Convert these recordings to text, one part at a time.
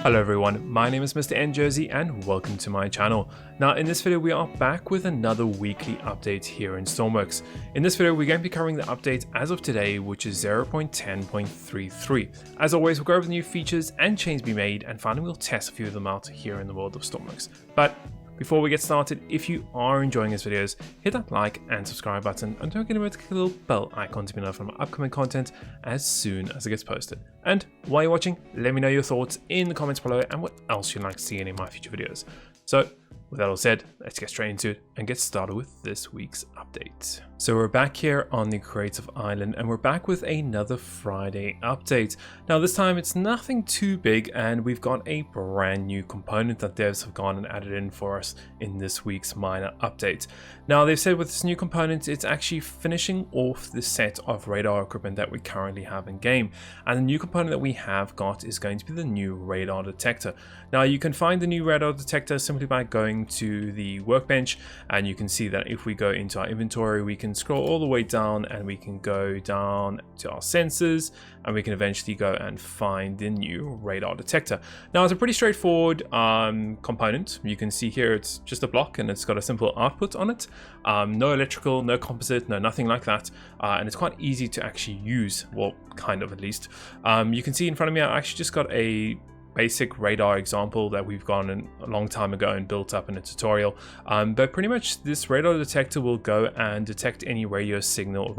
Hello everyone, my name is MrNJersey and welcome to my channel. Now in this video we are back with another weekly update here in Stormworks. In this video we're going to be covering the update as of today, which is 0.10.33. As always, we'll go over the new features and changes be made, and finally we'll test a few of them out here in the world of Stormworks. But before we get started, if you are enjoying these videos, hit that like and subscribe button, and don't forget to click the little bell icon to be notified of my upcoming content as soon as it gets posted. And while you're watching, let me know your thoughts in the comments below and what else you'd like to see in my future videos. So with that all said, let's get straight into it and get started with this week's update. So we're back here on the Creative Island and we're back with another Friday update. Now this time it's nothing too big and we've got a brand new component that devs have gone and added in for us in this week's minor update. Now they've said with this new component it's actually finishing off the set of radar equipment that we currently have in game, and the new component that we have got is going to be the new radar detector. Now you can find the new radar detector simply by going to the workbench, and you can see that if we go into our inventory we can scroll all the way down and we can go down to our sensors and we can eventually go and find the new radar detector. Now it's a pretty straightforward component. You can see here it's just a block and it's got a simple output on it. No electrical, no composite, no nothing like that, and it's quite easy to actually use, well kind of at least. You can see in front of me I actually just got a basic radar example that we've gone in a long time ago and built up in a tutorial, but pretty much this radar detector will go and detect any radar signal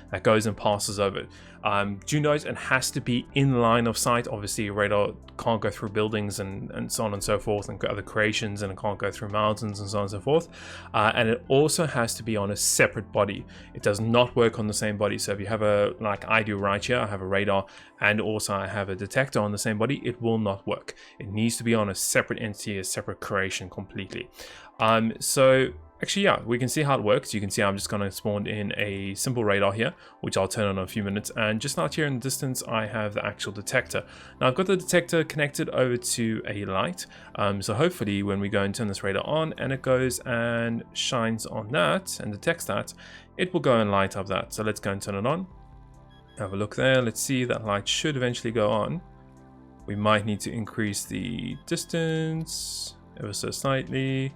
that goes and passes over it. Do note it has to be in line of sight. Obviously radar can't go through buildings and so on and so forth, and other creations, and it can't go through mountains and so on and so forth, and it also has to be on a separate body. It does not work on the same body. So if you have a, like I do right here, I have a radar and also I have a detector on the same body, it will not work. It needs to be on a separate entity, a separate creation completely. So actually, yeah, we can see how it works. You can see I'm just going to spawn in a simple radar here, which I'll turn on in a few minutes. And just out here in the distance, I have the actual detector. Now I've got the detector connected over to a light. So hopefully when we go and turn this radar on and it goes and shines on that and detects that, it will go and light up that. So let's go and turn it on. Have a look there. Let's see, that light should eventually go on. We might need to increase the distance ever so slightly.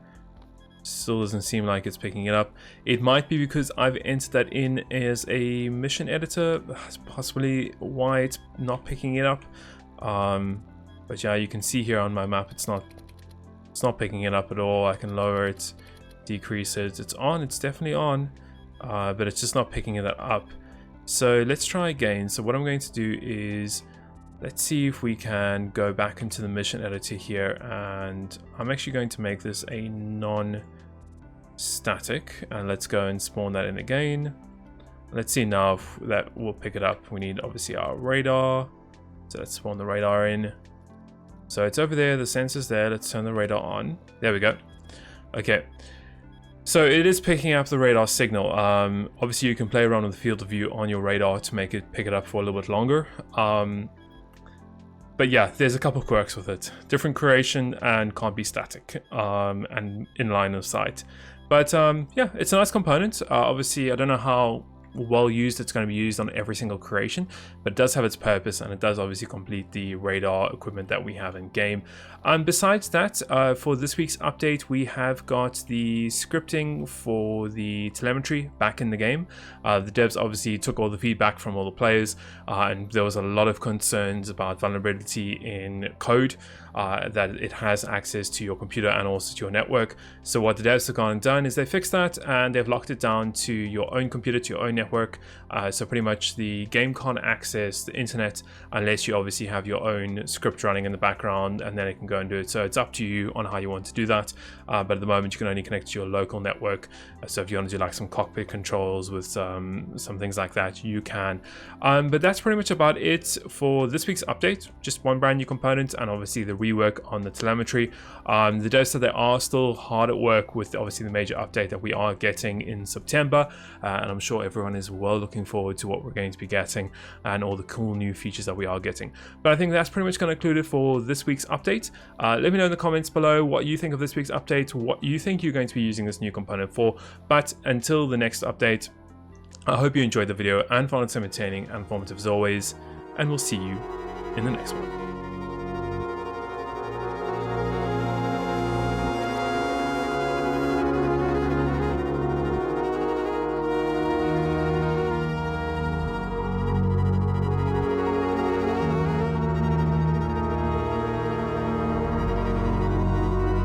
Still doesn't seem like it's picking it up. It might be because I've entered that in as a mission editor. That's possibly why it's not picking it up. But yeah, you can see here on my map it's not picking it up at all. I can lower it, decrease it. It's on, it's definitely on, but it's just not picking it up. So let's try again. So what I'm going to do is, let's see if we can go back into the mission editor here, and I'm actually going to make this a non-static, and let's go and spawn that in again. Let's see now if that will pick it up. We need obviously our radar, so let's spawn the radar in. So it's over there, the sensor's there. Let's turn the radar on. There we go. Okay. So it is picking up the radar signal. Obviously you can play around with the field of view on your radar to make it pick it up for a little bit longer. But yeah, there's a couple quirks with it. Different creation and can't be static, and in line of sight. But yeah, it's a nice component. Obviously, I don't know how well used it's going to be used on every single creation, but it does have its purpose, and it does obviously complete the radar equipment that we have in game. Besides that, for this week's update, we have got the scripting for the telemetry back in the game. The devs obviously took all the feedback from all the players, and there was a lot of concerns about vulnerability in code, that it has access to your computer and also to your network. So what the devs have gone and done is they fixed that, and they've locked it down to your own computer, to your own network. So pretty much the game can't access the internet unless you obviously have your own script running in the background, and then it can go and do it. So it's up to you on how you want to do that, but at the moment you can only connect to your local network. So if you want to do like some cockpit controls with some things like that, you can. But that's pretty much about it for this week's update. Just one brand new component, and obviously the rework on the telemetry. The devs said they are still hard at work with obviously the major update that we are getting in September, and I'm sure everyone is well looking forward to what we're going to be getting and all the cool new features that we are getting. But I think that's pretty much going to conclude it for this week's update. Let me know in the comments below what you think of this week's update, what you think you're going to be using this new component for. But until the next update, I hope you enjoyed the video and found it entertaining and informative as always, and we'll see you in the next one.